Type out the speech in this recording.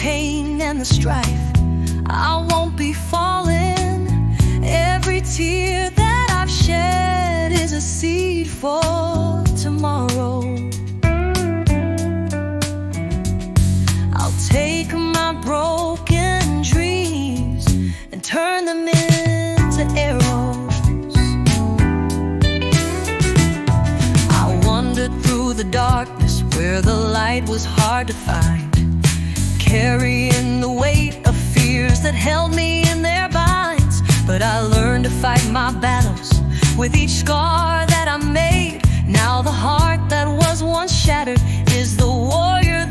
pain and the strife, I won't be falling. Every tear that I've shed is a seed for tomorrow. I'll take my broken dreams and turn them into arrows. I wandered through the darkness where the light was hard to find, carrying the weight of fears that held me in their binds. But I learned to fight my battles with each scar that I made. Now the heart that was once shattered is the warrior